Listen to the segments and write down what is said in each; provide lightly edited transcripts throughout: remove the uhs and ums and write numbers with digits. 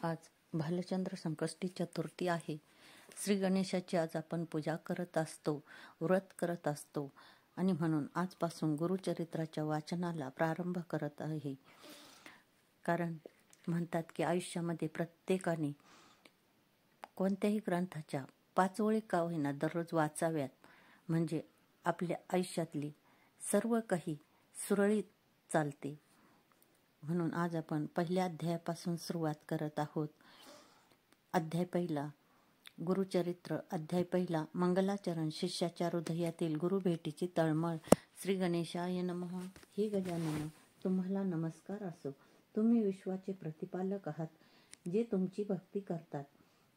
आज भालचंद्र संकष्टी चतुर्थी आहे. श्री गणेशाची आज आपण पूजा करत असतो, व्रत करत असतो आणि म्हणून आजपासून गुरुचरित्राच्या वाचनाला प्रारंभ करत आहे. कारण म्हणतात की आयुष्यामध्ये प्रत्येकाने कोणत्याही ग्रंथाच्या 5 ओळी का होईना दररोज वाचाव्यात, म्हणजे आपल्या आयुष्यातली सर्व काही सुरळीत चालते. म्हणून आज आपण पहिल्या अध्यायापासून सुरुवात करत आहोत. अध्याय पहिला गुरुचरित्र. अध्याय पहिला मंगलाचरण. शिष्याच्या हृदयातील गुरुभेटीची तळमळ. श्री गणेशाय नमः. हे गजानन, तुम्हाला नमस्कार असो. तुम्ही विश्वाचे प्रतिपालक आहात. जे तुमची भक्ती करतात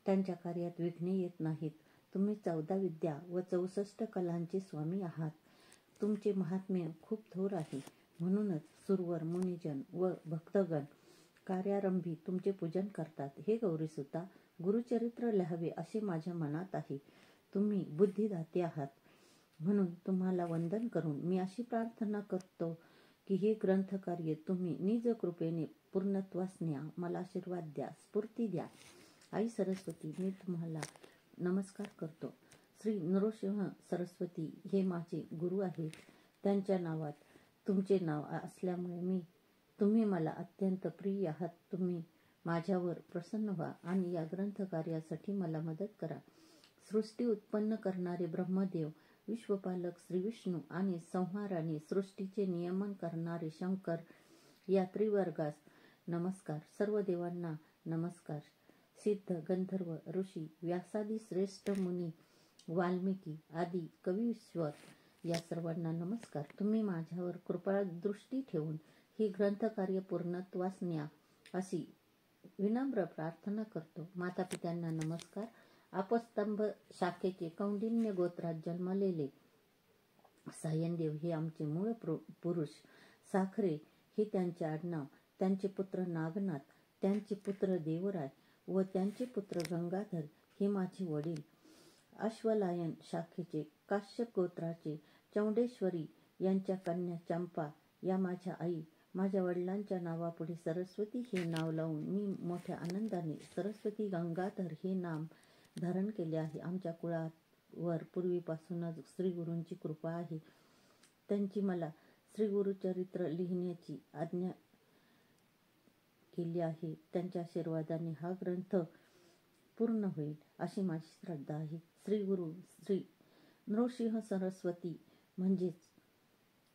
त्यांच्या कार्यात विघ्ने येत नाहीत. तुम्ही 14 विद्या व 64 कलांचे स्वामी आहात. तुमचे महात्म्य खूप थोर आहे. म्हणूनच सुरवर, मुनिजन व भक्तगण कार्यारंभी तुमचे पूजन करतात. हे गौरीसुता, गुरुचरित्र लिहावे असे माझ्या मनात आहे. तुम्ही बुद्धिदाते आहात. म्हणून तुम्हाला वंदन करून मी अशी प्रार्थना करतो की हे ग्रंथकार्य तुम्ही निज कृपेने पूर्णत्वास न्या. मला आशीर्वाद द्या, स्फूर्ती द्या. आई सरस्वती, मी तुम्हाला नमस्कार करतो. श्री नृसिंह सरस्वती हे माझे गुरु आहेत. त्यांच्या नावात तुमचे नाव असल्यामुळे तुम्ही मला अत्यंत प्रिय आहात. तुम्ही माझ्यावर प्रसन्न व्हा आणि या ग्रंथकार्यासाठी मला मदत करा. सृष्टी उत्पन्न करणारे ब्रह्मदेव, विश्वपालक श्री विष्णू आणि संहाराने सृष्टीचे नियमन करणारे शंकर या त्रिवर्गास नमस्कार. सर्व देवांना नमस्कार. सिद्ध, गंधर्व, ऋषी, व्यासादी श्रेष्ठ मुनी, वाल्मिकी आदी कवीश्वर या सर्वांना नमस्कार. तुम्ही माझ्यावर कृपादृष्टी ठेवून ही ग्रंथकार्य पूर्णत्वास न्या अशी विनम्र प्रार्थना करतो. मातापित्यांना नमस्कार. आपस्तंभ शाखेचे कौंडिन्य गोत्रात जन्मलेले सायनदेव हे आमचे मूळ पुरुष. साखरे हे त्यांचे आडनाव. त्यांचे पुत्र नागनाथ, त्यांचे पुत्र देवराय व त्यांचे पुत्र गंगाधर हे माझे वडील. अश्वलायन शाखेचे काश्यप गोत्राचे चौंडेश्वरी यांच्या कन्या चंपा या माझ्या आई. माझ्या वडिलांच्या नावापुढे सरस्वती हे नाव लावून मी मोठ्या आनंदाने सरस्वती गंगाधर हे नाम धारण केले आहे. आमच्या कुळावर पूर्वीपासूनच श्रीगुरूंची कृपा आहे. त्यांची मला श्री गुरुचरित्र लिहिण्याची आज्ञा केली आहे. त्यांच्या आशीर्वादाने हा ग्रंथ पूर्ण होईल अशी माझी श्रद्धा आहे. श्री गुरु श्री नृसिंह सरस्वती म्हणजेच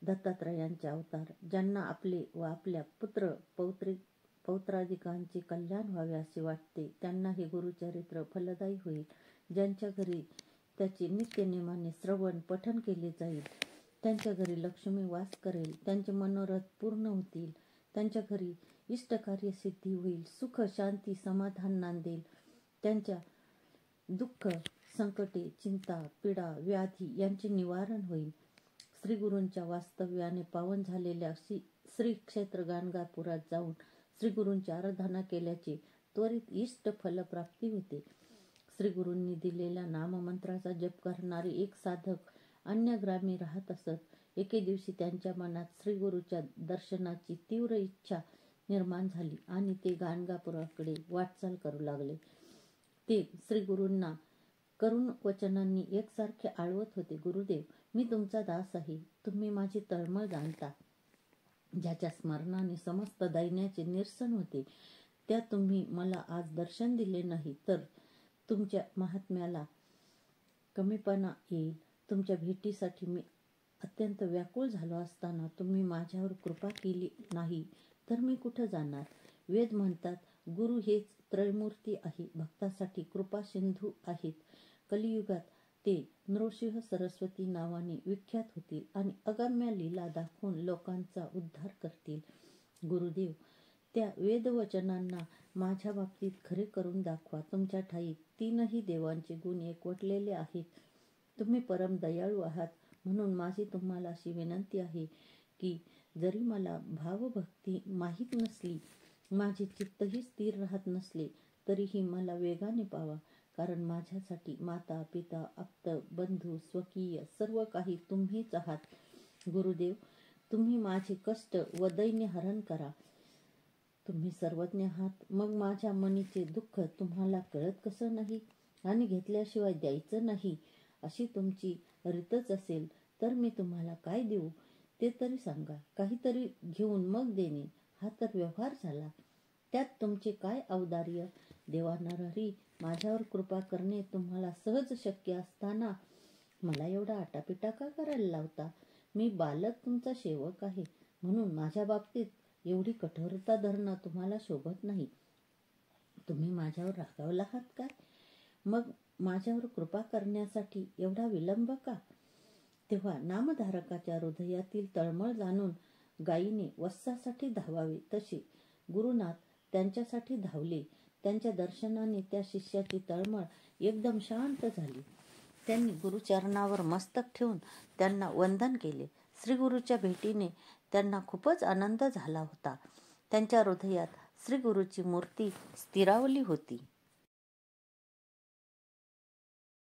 दत्तात्रयांचे अवतार, ज्यांना आपले व आपल्या पुत्र पौत्रादिकांचे कल्याण व्हावे असे वाटते, त्यांना हे गुरुचरित्र फलदायी होईल. ज्यांच्या घरी त्याचे नित्यनेमाने श्रवण पठण केले जाईल, त्यांच्या घरी लक्ष्मी वास करेल. त्यांचे मनोरथ पूर्ण होतील. त्यांच्या घरी इष्टकार्य सिद्धी होईल. सुख, शांती, समाधान नांदेल. त्यांच्या दुःख, संकटे, चिंता, पीडा, व्याधी यांचे निवारण होईल. श्री गुरूंच्या वास्तव्याने पावन झालेल्या श्री क्षेत्र गाणगापुरात जाऊन श्री गुरूंची आराधना केल्याचे त्वरित इष्ट फलप्राप्ती होते. श्री गुरूंनी दिलेल्या नाममंत्राचा जप करणारे एक साधक अन्य ग्रामी राहत असत. एके दिवशी त्यांच्या मनात श्री गुरूच्या दर्शनाची तीव्र इच्छा निर्माण झाली आणि ते गाणगापुराकडे वाटचाल करू लागले. ते श्री गुरूंना करुण वचनांनी एकसारखे आळवत होते. गुरुदेव, मी तुमचा दास आहे. तुम्ही माझी तळमळ जाणता. ज्याच्या स्मरणाने समस्त दैन्याचे निरसन होते, त्या तुम्ही मला आज दर्शन दिले नाही तर तुमच्या महात्म्याला कमीपणा येईल. तुमच्या भेटीसाठी मी अत्यंत व्याकुळ झालो असताना तुम्ही माझ्यावर कृपा केली नाही तर मी कुठं जाणार? वेद म्हणतात, गुरु हेच त्रयमूर्ती आहे, भक्तासाठी कृपा सिंधू आहेत. कलियुगात ते नृसिंह सरस्वती नावाने विख्यात होतील आणि अगम्य लीला दाखवून लोकांचा उद्धार करतील. गुरुदेव, त्या वेदवचनांना माझ्या बाबतीत खरे करून दाखवा. तुमच्या ठाई 3ही देवांचे गुण एकवटलेले आहेत. तुम्ही परम दयाळू आहात. म्हणून माझी तुम्हाला अशी विनंती आहे की जरी मला भावभक्ती माहीत नसली, माझे चित्तही स्थिर राहत नसले, तरीही मला वेगाने पावा. कारण माझ्यासाठी माता, पिता, आप्त, बंधू, स्वकीय सर्व काही तुम्हीच आहात. गुरुदेव, तुम्ही माझे कष्ट व दैन्य हरण करा. तुम्ही सर्वज्ञ आहात, मग माझ्या मनीचे दुःख तुम्हाला कळत कसं नाही? आणि घेतल्याशिवाय द्यायचं नाही अशी तुमची रीतच असेल तर मी तुम्हाला काय देऊ ते तरी सांगा. काहीतरी घेऊन मग देणे हा तर व्यवहार झाला. त्यात तुमचे काय औदार्य? देवा नरहरी, माझ्यावर कृपा करणे तुम्हाला सहज शक्य असताना मला एवढा आटापिटा का करायला लावता? मी बालक तुमचा सेवक आहे, म्हणून माझ्या बाबतीत एवढी कठोरता धरणं तुम्हाला शोभत नाही. तुम्ही माझ्यावर रागावला आहात काय? मग माझ्यावर कृपा करण्यासाठी एवढा विलंब का? तेव्हा नामधारकाच्या हृदयातील तळमळ जाणून गायीने वत्सासाठी धावावे तसे गुरुनाथ त्यांच्यासाठी धावले. त्यांच्या दर्शनाने त्या शिष्याची तळमळ एकदम शांत झाली. त्यांनी गुरुचरणावर मस्तक ठेवून त्यांना वंदन केले. श्रीगुरूच्या भेटीने त्यांना खूपच आनंद झाला होता. त्यांच्या हृदयात श्रीगुरूची मूर्ती स्थिरावली होती.